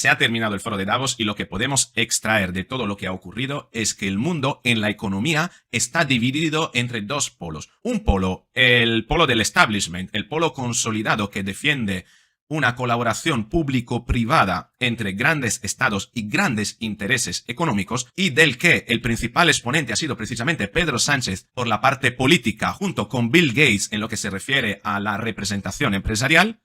Se ha terminado el foro de Davos y lo que podemos extraer de todo lo que ha ocurrido es que el mundo en la economía está dividido entre dos polos. Un polo, el polo del establishment, el polo consolidado que defiende una colaboración público-privada entre grandes estados y grandes intereses económicos, y del que el principal exponente ha sido precisamente Pedro Sánchez por la parte política, junto con Bill Gates en lo que se refiere a la representación empresarial.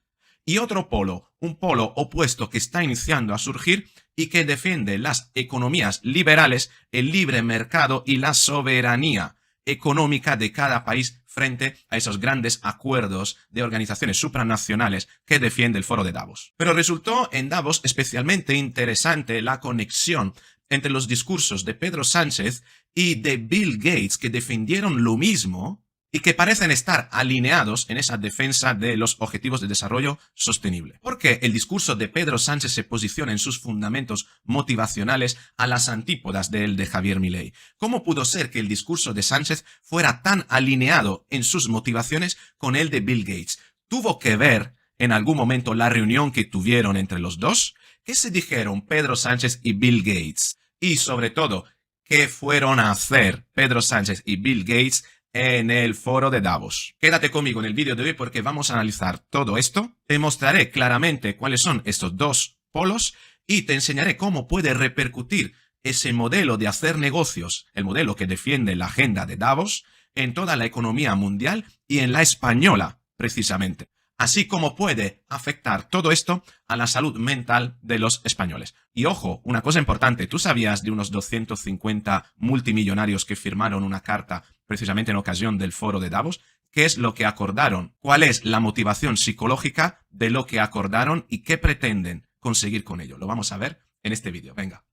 Y otro polo, un polo opuesto que está iniciando a surgir y que defiende las economías liberales, el libre mercado y la soberanía económica de cada país frente a esos grandes acuerdos de organizaciones supranacionales que defiende el foro de Davos. Pero resultó en Davos especialmente interesante la conexión entre los discursos de Pedro Sánchez y de Bill Gates, que defendieron lo mismo y que parecen estar alineados en esa defensa de los objetivos de desarrollo sostenible. Porque el discurso de Pedro Sánchez se posiciona en sus fundamentos motivacionales a las antípodas del de Javier Milei. ¿Cómo pudo ser que el discurso de Sánchez fuera tan alineado en sus motivaciones con el de Bill Gates? ¿Tuvo que ver en algún momento la reunión que tuvieron entre los dos? ¿Qué se dijeron Pedro Sánchez y Bill Gates? Y sobre todo, ¿qué fueron a hacer Pedro Sánchez y Bill Gates en el foro de Davos? Quédate conmigo en el vídeo de hoy porque vamos a analizar todo esto. Te mostraré claramente cuáles son estos dos polos y te enseñaré cómo puede repercutir ese modelo de hacer negocios, el modelo que defiende la agenda de Davos, en toda la economía mundial y en la española, precisamente. Así como puede afectar todo esto a la salud mental de los españoles. Y ojo, una cosa importante, ¿tú sabías de unos 250 multimillonarios que firmaron una carta precisamente en ocasión del foro de Davos? ¿Qué es lo que acordaron? ¿Cuál es la motivación psicológica de lo que acordaron y qué pretenden conseguir con ello? Lo vamos a ver en este vídeo. Venga.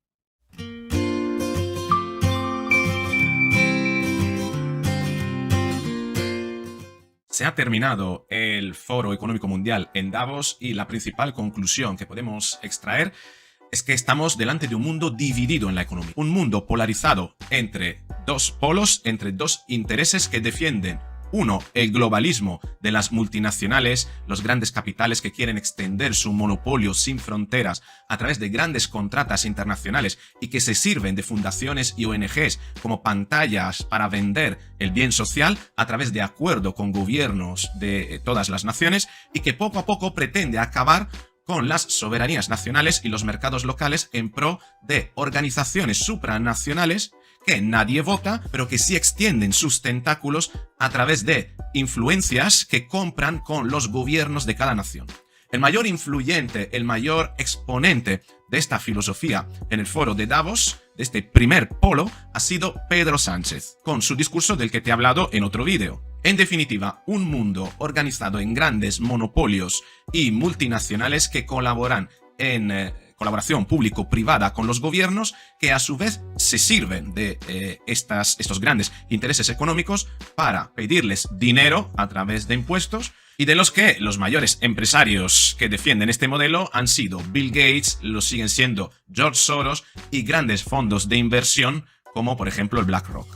Se ha terminado el Foro Económico Mundial en Davos y la principal conclusión que podemos extraer es que estamos delante de un mundo dividido en la economía. Un mundo polarizado entre dos polos, entre dos intereses que defienden: uno, el globalismo de las multinacionales, los grandes capitales que quieren extender su monopolio sin fronteras a través de grandes contratas internacionales y que se sirven de fundaciones y ONGs como pantallas para vender el bien social a través de acuerdo con gobiernos de todas las naciones, y que poco a poco pretende acabar con las soberanías nacionales y los mercados locales en pro de organizaciones supranacionales que nadie vota, pero que sí extienden sus tentáculos a través de influencias que compran con los gobiernos de cada nación. El mayor influyente, el mayor exponente de esta filosofía en el foro de Davos, de este primer polo, ha sido Pedro Sánchez, con su discurso del que te he hablado en otro vídeo. En definitiva, un mundo organizado en grandes monopolios y multinacionales que colaboran en colaboración público-privada con los gobiernos, que a su vez se sirven de estos grandes intereses económicos para pedirles dinero a través de impuestos, y de los que los mayores empresarios que defienden este modelo han sido Bill Gates, lo siguen siendo George Soros y grandes fondos de inversión como por ejemplo el BlackRock.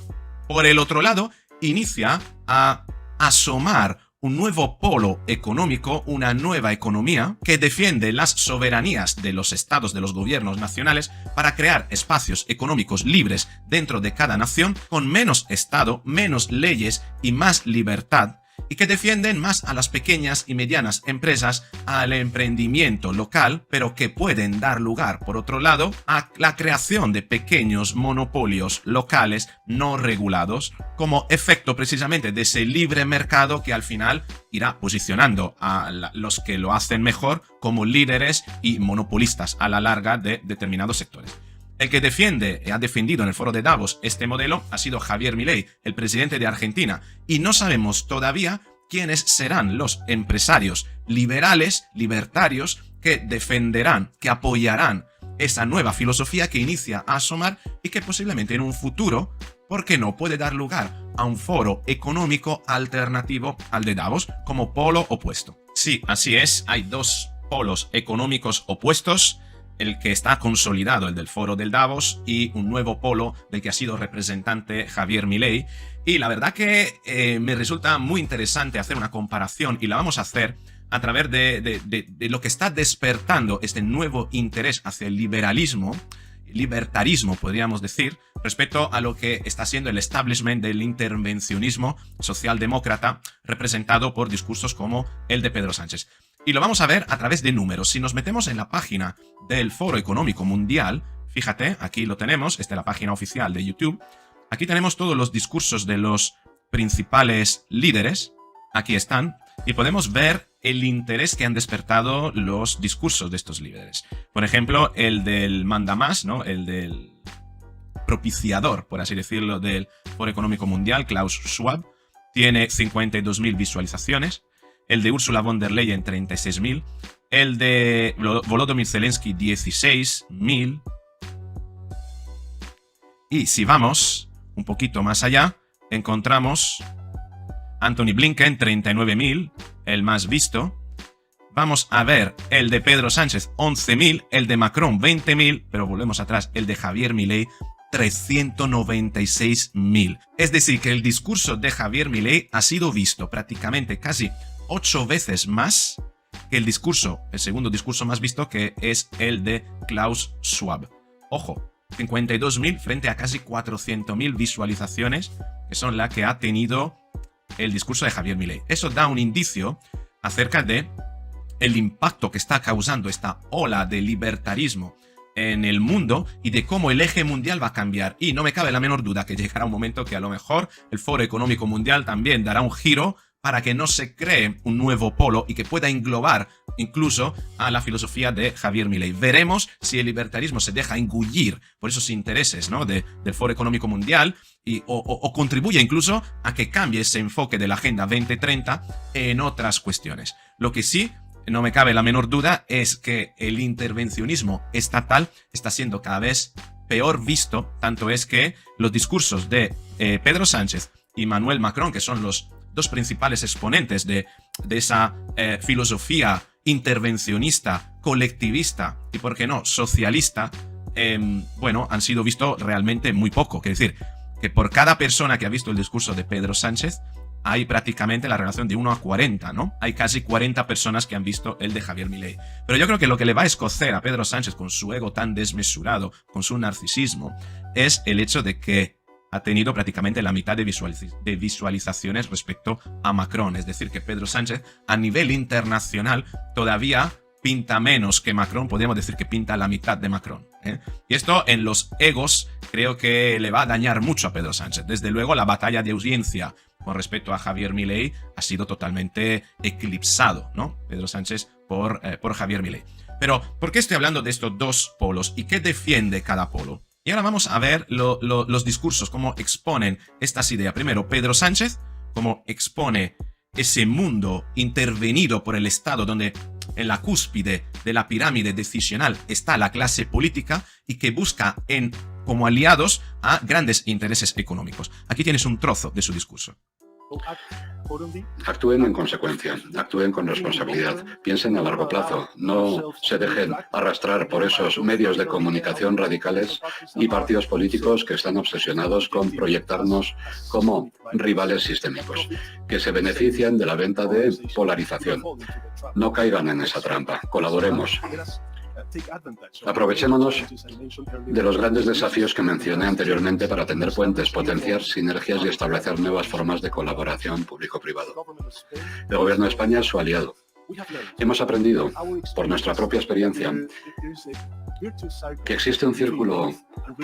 Por el otro lado, inicia a asomar un nuevo polo económico, una nueva economía que defiende las soberanías de los estados, de los gobiernos nacionales, para crear espacios económicos libres dentro de cada nación, con menos estado, menos leyes y más libertad, y que defienden más a las pequeñas y medianas empresas, al emprendimiento local, pero que pueden dar lugar, por otro lado, a la creación de pequeños monopolios locales no regulados, como efecto precisamente de ese libre mercado que al final irá posicionando a los que lo hacen mejor como líderes y monopolistas a la larga de determinados sectores. El que ha defendido en el foro de Davos este modelo ha sido Javier Milei, el presidente de Argentina, y no sabemos todavía quiénes serán los empresarios liberales, libertarios, que defenderán, que apoyarán esa nueva filosofía que inicia a asomar y que posiblemente en un futuro, ¿por qué no?, puede dar lugar a un foro económico alternativo al de Davos como polo opuesto. Sí, así es, hay dos polos económicos opuestos: el que está consolidado, el del foro del Davos, y un nuevo polo del que ha sido representante Javier Milei. Y la verdad que me resulta muy interesante hacer una comparación, y la vamos a hacer a través de lo que está despertando este nuevo interés hacia el libertarismo, podríamos decir, respecto a lo que está siendo el establishment del intervencionismo socialdemócrata, representado por discursos como el de Pedro Sánchez. Y lo vamos a ver a través de números. Si nos metemos en la página del Foro Económico Mundial, fíjate, aquí lo tenemos, esta es la página oficial de YouTube, aquí tenemos todos los discursos de los principales líderes, aquí están, y podemos ver el interés que han despertado los discursos de estos líderes. Por ejemplo, el del mandamás, ¿no? El del propiciador, por así decirlo, del Foro Económico Mundial, Klaus Schwab, tiene 52.000 visualizaciones. El de Ursula von der Leyen, 36.000. El de Volodymyr Zelensky, 16.000. Y si vamos un poquito más allá, encontramos Antony Blinken, 39.000, el más visto. Vamos a ver el de Pedro Sánchez, 11.000, el de Macron, 20.000, pero volvemos atrás, el de Javier Milei, 396.000. Es decir, que el discurso de Javier Milei ha sido visto prácticamente casi 8 veces más que el segundo discurso más visto, que es el de Klaus Schwab. Ojo, 52.000 frente a casi 400.000 visualizaciones, que son las que ha tenido el discurso de Javier Milei. Eso da un indicio acerca de el impacto que está causando esta ola de libertarismo en el mundo y de cómo el eje mundial va a cambiar. Y no me cabe la menor duda que llegará un momento que a lo mejor el Foro Económico Mundial también dará un giro para que no se cree un nuevo polo y que pueda englobar incluso a la filosofía de Javier Milei. Veremos si el libertarismo se deja engullir por esos intereses, ¿no? del Foro Económico Mundial o contribuye incluso a que cambie ese enfoque de la Agenda 2030 en otras cuestiones. Lo que sí, no me cabe la menor duda, es que el intervencionismo estatal está siendo cada vez peor visto, tanto es que los discursos de Pedro Sánchez y Emmanuel Macron, que son los dos principales exponentes de esa filosofía intervencionista, colectivista y, por qué no, socialista, bueno, han sido vistos realmente muy poco. Quiere decir que por cada persona que ha visto el discurso de Pedro Sánchez hay prácticamente la relación de 1 a 40, ¿no? Hay casi 40 personas que han visto el de Javier Milei. Pero yo creo que lo que le va a escocer a Pedro Sánchez con su ego tan desmesurado, con su narcisismo, es el hecho de que ha tenido prácticamente la mitad de visualizaciones respecto a Macron. Es decir, que Pedro Sánchez a nivel internacional todavía pinta menos que Macron, podríamos decir que pinta la mitad de Macron, ¿eh? Y esto en los egos creo que le va a dañar mucho a Pedro Sánchez. Desde luego la batalla de audiencia con respecto a Javier Milei ha sido totalmente eclipsado, ¿no? Pedro Sánchez por Javier Milei. Pero, ¿por qué estoy hablando de estos dos polos y qué defiende cada polo? Y ahora vamos a ver los discursos, cómo exponen estas ideas. Primero, Pedro Sánchez, cómo expone ese mundo intervenido por el Estado, donde en la cúspide de la pirámide decisional está la clase política y que busca como aliados a grandes intereses económicos. Aquí tienes un trozo de su discurso. Actúen en consecuencia, actúen con responsabilidad, piensen a largo plazo, no se dejen arrastrar por esos medios de comunicación radicales y partidos políticos que están obsesionados con proyectarnos como rivales sistémicos, que se benefician de la venta de polarización. No caigan en esa trampa, colaboremos. Aprovechémonos de los grandes desafíos que mencioné anteriormente para tender puentes, potenciar sinergias y establecer nuevas formas de colaboración público-privado. El Gobierno de España es su aliado. Hemos aprendido, por nuestra propia experiencia, que existe un círculo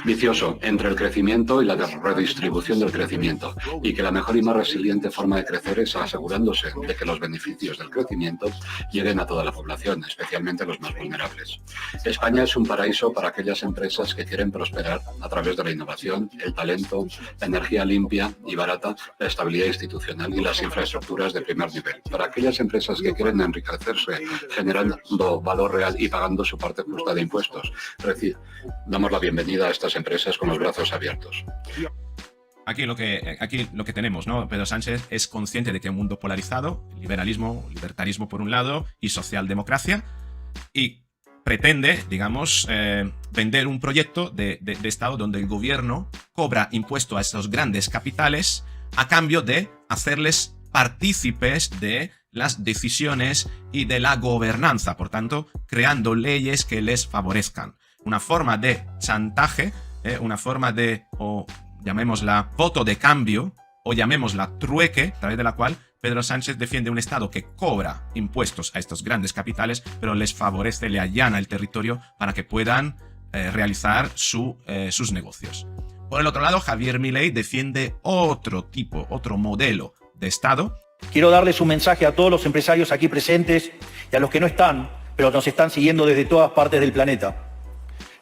vicioso entre el crecimiento y la redistribución del crecimiento, y que la mejor y más resiliente forma de crecer es asegurándose de que los beneficios del crecimiento lleguen a toda la población, especialmente a los más vulnerables. España es un paraíso para aquellas empresas que quieren prosperar a través de la innovación, el talento, la energía limpia y barata, la estabilidad institucional y las infraestructuras de primer nivel. Para aquellas empresas que quieren enriquecerse generando valor real y pagando su parte justa de impuestos. Damos la bienvenida a estas empresas con los brazos abiertos. Aquí lo que tenemos, ¿no? Pedro Sánchez es consciente de que hay un mundo polarizado, libertarismo por un lado y socialdemocracia, y pretende, digamos, vender un proyecto de Estado donde el gobierno cobra impuesto a estos grandes capitales a cambio de hacerles partícipes de las decisiones y de la gobernanza, por tanto, creando leyes que les favorezcan. Una forma de chantaje, una forma de, o llamémosla voto de cambio, o llamémosla trueque, a través de la cual Pedro Sánchez defiende un Estado que cobra impuestos a estos grandes capitales, pero les favorece, le allana el territorio para que puedan realizar sus negocios. Por el otro lado, Javier Milei defiende otro modelo de Estado. Quiero darles un mensaje a todos los empresarios aquí presentes y a los que no están, pero nos están siguiendo desde todas partes del planeta.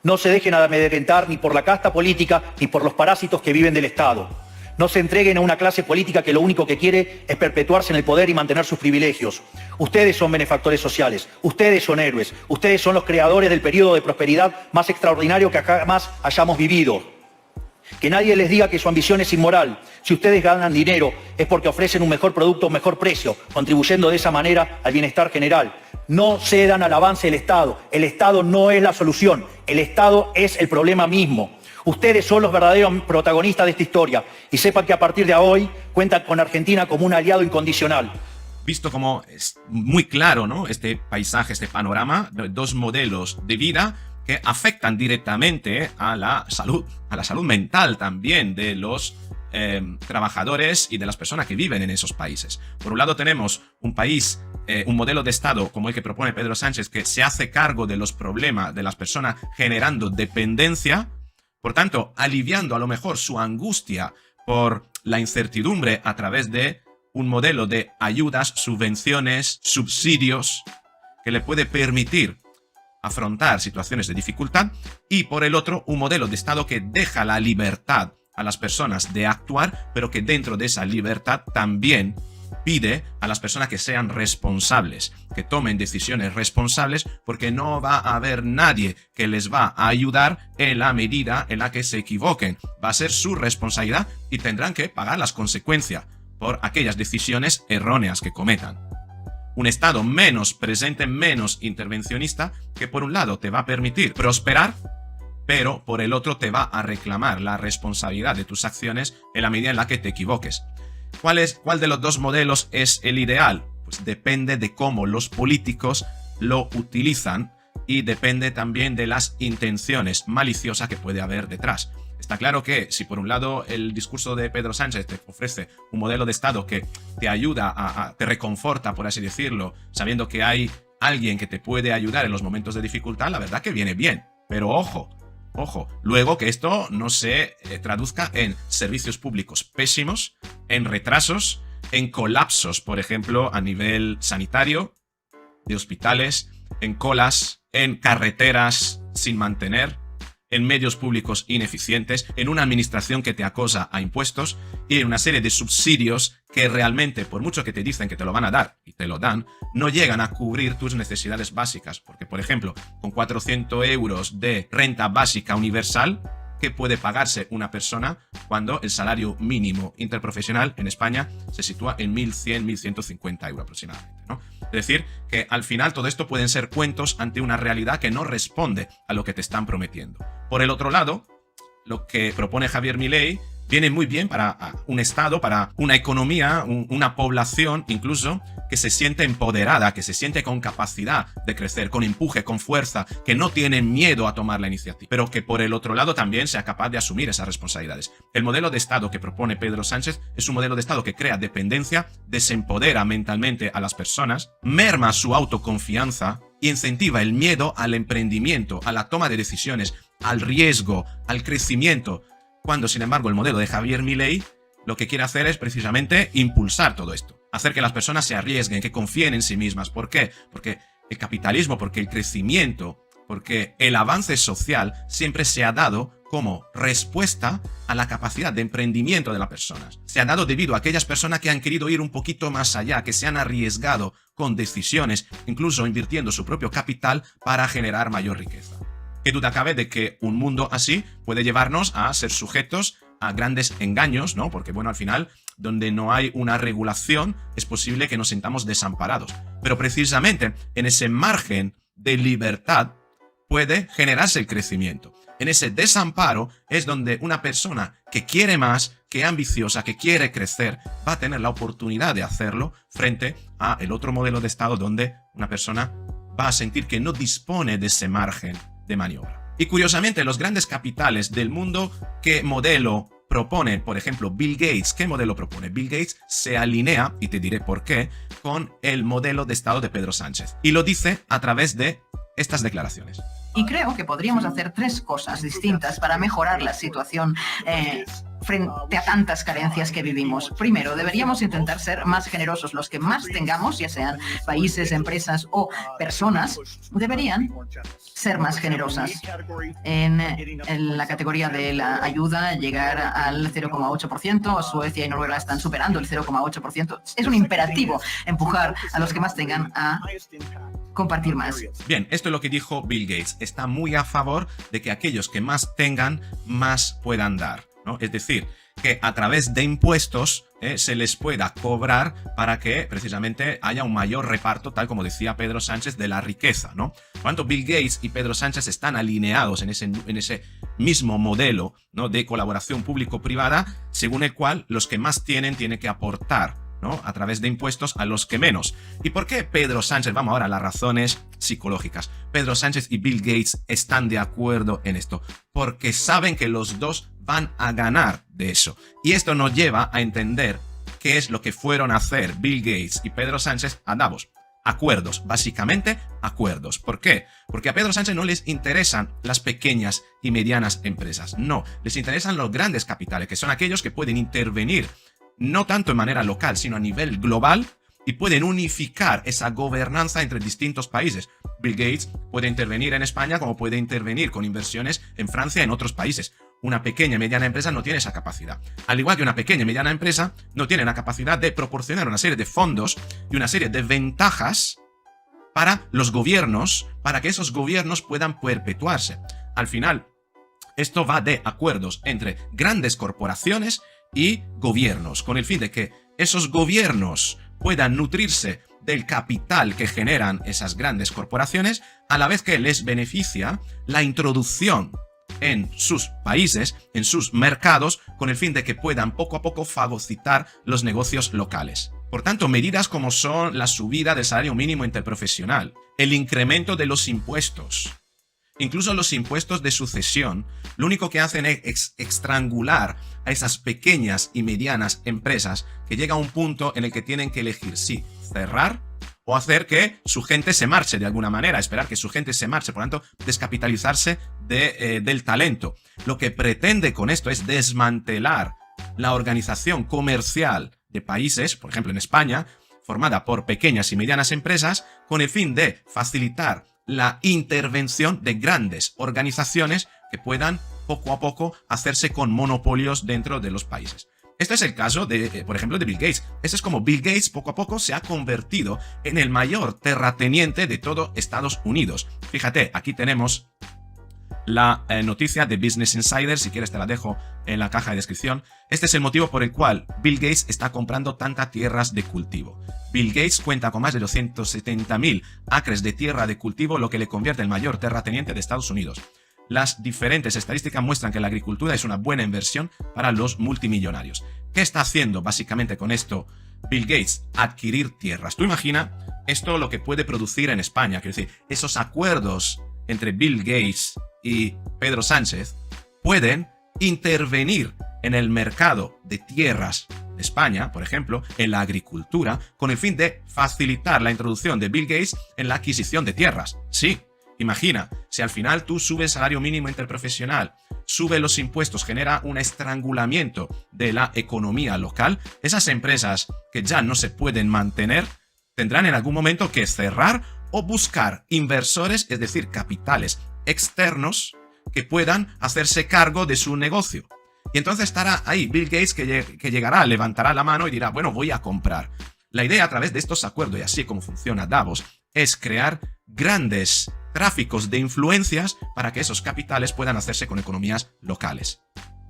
No se dejen amedrentar ni por la casta política ni por los parásitos que viven del Estado. No se entreguen a una clase política que lo único que quiere es perpetuarse en el poder y mantener sus privilegios. Ustedes son benefactores sociales, ustedes son héroes, ustedes son los creadores del periodo de prosperidad más extraordinario que jamás hayamos vivido. Que nadie les diga que su ambición es inmoral. Si ustedes ganan dinero es porque ofrecen un mejor producto a un mejor precio, contribuyendo de esa manera al bienestar general. No cedan al avance del Estado. El Estado no es la solución. El Estado es el problema mismo. Ustedes son los verdaderos protagonistas de esta historia y sepan que a partir de hoy cuentan con Argentina como un aliado incondicional. Visto como es muy claro, ¿no?, este paisaje, este panorama, dos modelos de vida que afectan directamente a la salud mental también de los trabajadores y de las personas que viven en esos países. Por un lado tenemos un país, un modelo de Estado como el que propone Pedro Sánchez, que se hace cargo de los problemas de las personas generando dependencia, por tanto aliviando a lo mejor su angustia por la incertidumbre a través de un modelo de ayudas, subvenciones, subsidios que le puede permitir afrontar situaciones de dificultad, y por el otro un modelo de Estado que deja la libertad a las personas de actuar, pero que dentro de esa libertad también pide a las personas que sean responsables, que tomen decisiones responsables, porque no va a haber nadie que les va a ayudar en la medida en la que se equivoquen. Va a ser su responsabilidad y tendrán que pagar las consecuencias por aquellas decisiones erróneas que cometan. Un Estado menos presente, menos intervencionista, que por un lado te va a permitir prosperar, pero por el otro te va a reclamar la responsabilidad de tus acciones en la medida en la que te equivoques. ¿Cuál de los dos modelos es el ideal? Pues depende de cómo los políticos lo utilizan y depende también de las intenciones maliciosas que puede haber detrás. Está claro que si por un lado el discurso de Pedro Sánchez te ofrece un modelo de Estado que te ayuda, te reconforta, por así decirlo, sabiendo que hay alguien que te puede ayudar en los momentos de dificultad, la verdad que viene bien. Pero ojo, luego que esto no se traduzca en servicios públicos pésimos, en retrasos, en colapsos, por ejemplo, a nivel sanitario, de hospitales, en colas, en carreteras sin mantener, en medios públicos ineficientes, en una administración que te acosa a impuestos y en una serie de subsidios que realmente, por mucho que te dicen que te lo van a dar y te lo dan, no llegan a cubrir tus necesidades básicas. Porque, por ejemplo, con 400 euros de renta básica universal, ¿qué puede pagarse una persona cuando el salario mínimo interprofesional en España se sitúa en 1.100, 1.150 euros aproximadamente, ¿no? Es decir, que al final todo esto pueden ser cuentos ante una realidad que no responde a lo que te están prometiendo. Por el otro lado, lo que propone Javier Milei viene muy bien para un Estado, para una economía, una población incluso que se siente empoderada, que se siente con capacidad de crecer, con empuje, con fuerza, que no tiene miedo a tomar la iniciativa, pero que por el otro lado también sea capaz de asumir esas responsabilidades. El modelo de Estado que propone Pedro Sánchez es un modelo de Estado que crea dependencia, desempodera mentalmente a las personas, merma su autoconfianza y incentiva el miedo al emprendimiento, a la toma de decisiones, al riesgo, al crecimiento, cuando sin embargo el modelo de Javier Milei lo que quiere hacer es precisamente impulsar todo esto, hacer que las personas se arriesguen, que confíen en sí mismas. ¿Por qué? Porque el capitalismo, porque el crecimiento, porque el avance social siempre se ha dado como respuesta a la capacidad de emprendimiento de las personas. Se ha dado debido a aquellas personas que han querido ir un poquito más allá, que se han arriesgado con decisiones, incluso invirtiendo su propio capital para generar mayor riqueza. ¿Qué duda cabe de que un mundo así puede llevarnos a ser sujetos a grandes engaños, ¿no? Porque, bueno, al final, donde no hay una regulación, es posible que nos sintamos desamparados. Pero precisamente en ese margen de libertad puede generarse el crecimiento. En ese desamparo es donde una persona que quiere más, que es ambiciosa, que quiere crecer, va a tener la oportunidad de hacerlo frente a el otro modelo de Estado donde una persona va a sentir que no dispone de ese margen de maniobra. Y curiosamente, los grandes capitales del mundo, ¿qué modelo propone? Por ejemplo, Bill Gates. ¿Qué modelo propone? Bill Gates se alinea, y te diré por qué, con el modelo de Estado de Pedro Sánchez. Y lo dice a través de estas declaraciones. Y creo que podríamos hacer 3 cosas distintas para mejorar la situación frente a tantas carencias que vivimos. Primero, deberíamos intentar ser más generosos. Los que más tengamos, ya sean países, empresas o personas, deberían ser más generosas. En la categoría de la ayuda, llegar al 0,8%. Suecia y Noruega están superando el 0,8%. Es un imperativo empujar a los que más tengan a compartir más. Bien, esto es lo que dijo Bill Gates. Está muy a favor de que aquellos que más tengan, más puedan dar, ¿no? Es decir, que a través de impuestos se les pueda cobrar para que precisamente haya un mayor reparto, tal como decía Pedro Sánchez, de la riqueza, ¿no? Por tanto, Bill Gates y Pedro Sánchez están alineados en ese mismo modelo, ¿no?, de colaboración público-privada, según el cual los que más tienen que aportar, ¿no?, a través de impuestos a los que menos. ¿Y por qué Pedro Sánchez? Vamos ahora a las razones psicológicas. Pedro Sánchez y Bill Gates están de acuerdo en esto, porque saben que los dos van a ganar de eso. Y esto nos lleva a entender qué es lo que fueron a hacer Bill Gates y Pedro Sánchez a Davos. Acuerdos, básicamente acuerdos. ¿Por qué? Porque a Pedro Sánchez no les interesan las pequeñas y medianas empresas. No, les interesan los grandes capitales, que son aquellos que pueden intervenir no tanto en manera local, sino a nivel global, y pueden unificar esa gobernanza entre distintos países. Bill Gates puede intervenir en España como puede intervenir con inversiones en Francia y en otros países. Una pequeña y mediana empresa no tiene esa capacidad. Al igual que una pequeña y mediana empresa no tiene la capacidad de proporcionar una serie de fondos y una serie de ventajas para los gobiernos, para que esos gobiernos puedan perpetuarse. Al final, esto va de acuerdos entre grandes corporaciones y gobiernos, con el fin de que esos gobiernos puedan nutrirse del capital que generan esas grandes corporaciones, a la vez que les beneficia la introducción en sus países, en sus mercados, con el fin de que puedan poco a poco fagocitar los negocios locales. Por tanto, medidas como son la subida del salario mínimo interprofesional, el incremento de los impuestos, incluso los impuestos de sucesión, lo único que hacen es estrangular a esas pequeñas y medianas empresas que llega a un punto en el que tienen que elegir si cerrar o hacer que su gente se marche de alguna manera, esperar que su gente se marche, por lo tanto, descapitalizarse del talento. Lo que pretende con esto es desmantelar la organización comercial de países, por ejemplo en España, formada por pequeñas y medianas empresas, con el fin de facilitar la intervención de grandes organizaciones que puedan poco a poco hacerse con monopolios dentro de los países. Este es el caso de, por ejemplo, de Bill Gates. Este es como Bill Gates poco a poco se ha convertido en el mayor terrateniente de todo Estados Unidos. Fíjate, aquí tenemos la noticia de Business Insider, si quieres te la dejo en la caja de descripción. Este es el motivo por el cual Bill Gates está comprando tantas tierras de cultivo. Bill Gates cuenta con más de 270.000 acres de tierra de cultivo, lo que le convierte en el mayor terrateniente de Estados Unidos. Las diferentes estadísticas muestran que la agricultura es una buena inversión para los multimillonarios. ¿Qué está haciendo básicamente con esto Bill Gates? Adquirir tierras. Tú imagina esto lo que puede producir en España. Quiero decir, esos acuerdos entre Bill Gates y Pedro Sánchez pueden intervenir en el mercado de tierras de España, por ejemplo, en la agricultura, con el fin de facilitar la introducción de Bill Gates en la adquisición de tierras. Sí. Imagina, si al final tú subes el salario mínimo interprofesional, sube los impuestos, genera un estrangulamiento de la economía local, esas empresas que ya no se pueden mantener tendrán en algún momento que cerrar o buscar inversores, es decir, capitales externos que puedan hacerse cargo de su negocio. Y entonces estará ahí Bill Gates que llegará, levantará la mano y dirá, bueno, voy a comprar. La idea a través de estos acuerdos, y así como funciona Davos, es crear grandes tráficos de influencias para que esos capitales puedan hacerse con economías locales.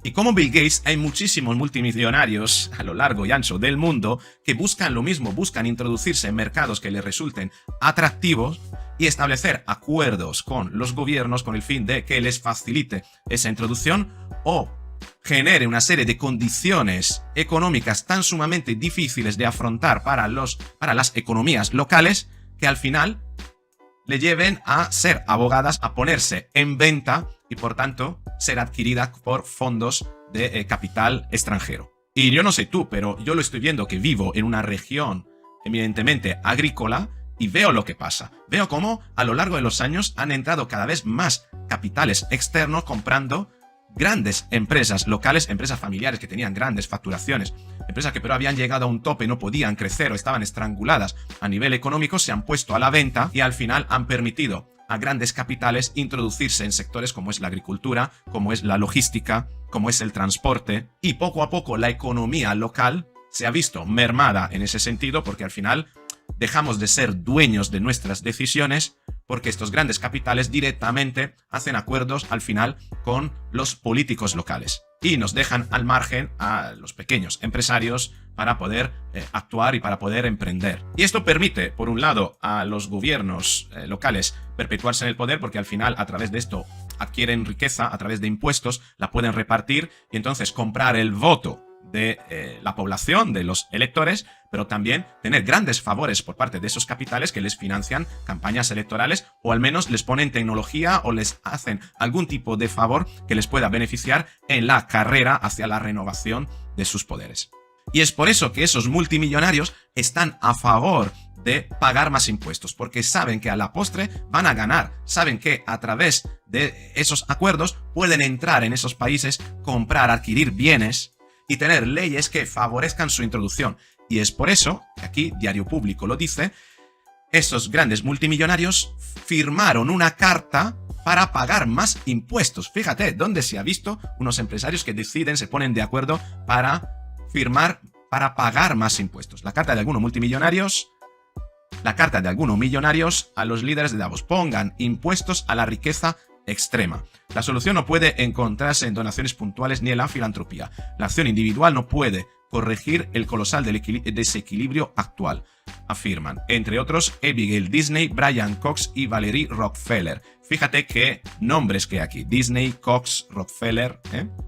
Y como Bill Gates, hay muchísimos multimillonarios a lo largo y ancho del mundo que buscan lo mismo, buscan introducirse en mercados que les resulten atractivos y establecer acuerdos con los gobiernos con el fin de que les facilite esa introducción o genere una serie de condiciones económicas tan sumamente difíciles de afrontar para las economías locales que al final le lleven a ser abogadas, a ponerse en venta y por tanto ser adquirida por fondos de capital extranjero. Y yo no sé tú, pero yo lo estoy viendo, que vivo en una región eminentemente agrícola y veo lo que pasa. Veo cómo a lo largo de los años han entrado cada vez más capitales externos comprando grandes empresas locales, empresas familiares que tenían grandes facturaciones, empresas que pero habían llegado a un tope, no podían crecer o estaban estranguladas a nivel económico, se han puesto a la venta y al final han permitido a grandes capitales introducirse en sectores como es la agricultura, como es la logística, como es el transporte, y poco a poco la economía local se ha visto mermada en ese sentido porque al final dejamos de ser dueños de nuestras decisiones porque estos grandes capitales directamente hacen acuerdos al final con los políticos locales y nos dejan al margen a los pequeños empresarios para poder actuar y para poder emprender. Y esto permite, por un lado, a los gobiernos locales perpetuarse en el poder porque al final a través de esto adquieren riqueza, a través de impuestos, la pueden repartir y entonces comprar el voto de la población, de los electores, pero también tener grandes favores por parte de esos capitales que les financian campañas electorales o al menos les ponen tecnología o les hacen algún tipo de favor que les pueda beneficiar en la carrera hacia la renovación de sus poderes. Y es por eso que esos multimillonarios están a favor de pagar más impuestos, porque saben que a la postre van a ganar, saben que a través de esos acuerdos pueden entrar en esos países, comprar, adquirir bienes y tener leyes que favorezcan su introducción. Y es por eso, que aquí Diario Público lo dice, esos grandes multimillonarios firmaron una carta para pagar más impuestos. Fíjate, ¿dónde se ha visto unos empresarios que deciden, se ponen de acuerdo para firmar, para pagar más impuestos? La carta de algunos multimillonarios, la carta de algunos millonarios a los líderes de Davos. Pongan impuestos a la riqueza extrema. La solución no puede encontrarse en donaciones puntuales ni en la filantropía. La acción individual no puede corregir el colosal desequilibrio actual, afirman, entre otros, Abigail Disney, Brian Cox y Valerie Rockefeller. Fíjate qué nombres que hay aquí. Disney, Cox, Rockefeller.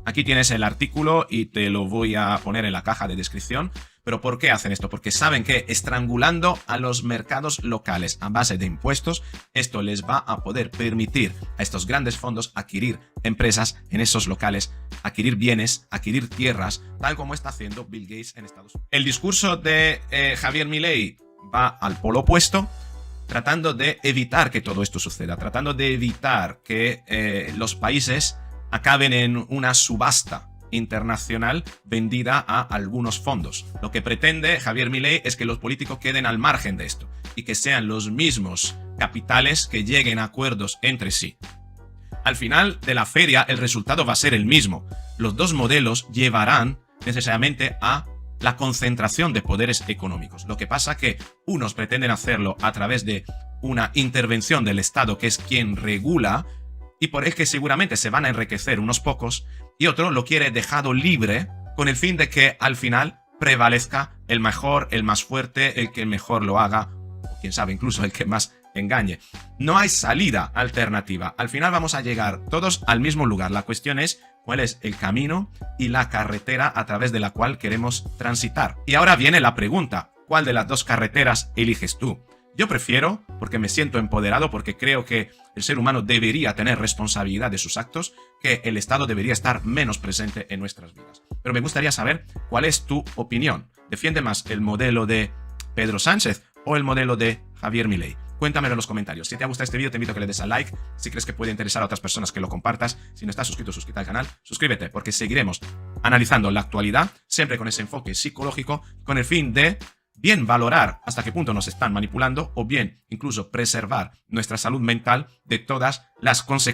Aquí tienes el artículo y te lo voy a poner en la caja de descripción. ¿Pero por qué hacen esto? Porque saben que estrangulando a los mercados locales a base de impuestos, esto les va a poder permitir a estos grandes fondos adquirir empresas en esos locales, adquirir bienes, adquirir tierras, tal como está haciendo Bill Gates en Estados Unidos. El discurso de Javier Milei va al polo opuesto, tratando de evitar que todo esto suceda, tratando de evitar que los países acaben en una subasta internacional vendida a algunos fondos. Lo que pretende Javier Milei es que los políticos queden al margen de esto y que sean los mismos capitales que lleguen a acuerdos entre sí. Al final de la feria el resultado va a ser el mismo. Los dos modelos llevarán necesariamente a la concentración de poderes económicos. Lo que pasa que unos pretenden hacerlo a través de una intervención del Estado, que es quien regula, y por el que seguramente se van a enriquecer unos pocos, y otro lo quiere dejado libre con el fin de que al final prevalezca el mejor, el más fuerte, el que mejor lo haga, o quién sabe, incluso el que más engañe. No hay salida alternativa. Al final vamos a llegar todos al mismo lugar. La cuestión es cuál es el camino y la carretera a través de la cual queremos transitar. Y ahora viene la pregunta, ¿cuál de las dos carreteras eliges tú? Yo prefiero, porque me siento empoderado, porque creo que el ser humano debería tener responsabilidad de sus actos, que el Estado debería estar menos presente en nuestras vidas. Pero me gustaría saber cuál es tu opinión. ¿Defiende más el modelo de Pedro Sánchez o el modelo de Javier Milei? Cuéntamelo en los comentarios. Si te ha gustado este vídeo, te invito a que le des al like. Si crees que puede interesar a otras personas, que lo compartas. Si no estás suscrito, suscríbete al canal. Suscríbete, porque seguiremos analizando la actualidad, siempre con ese enfoque psicológico, con el fin de bien valorar hasta qué punto nos están manipulando o bien incluso preservar nuestra salud mental de todas las consecuencias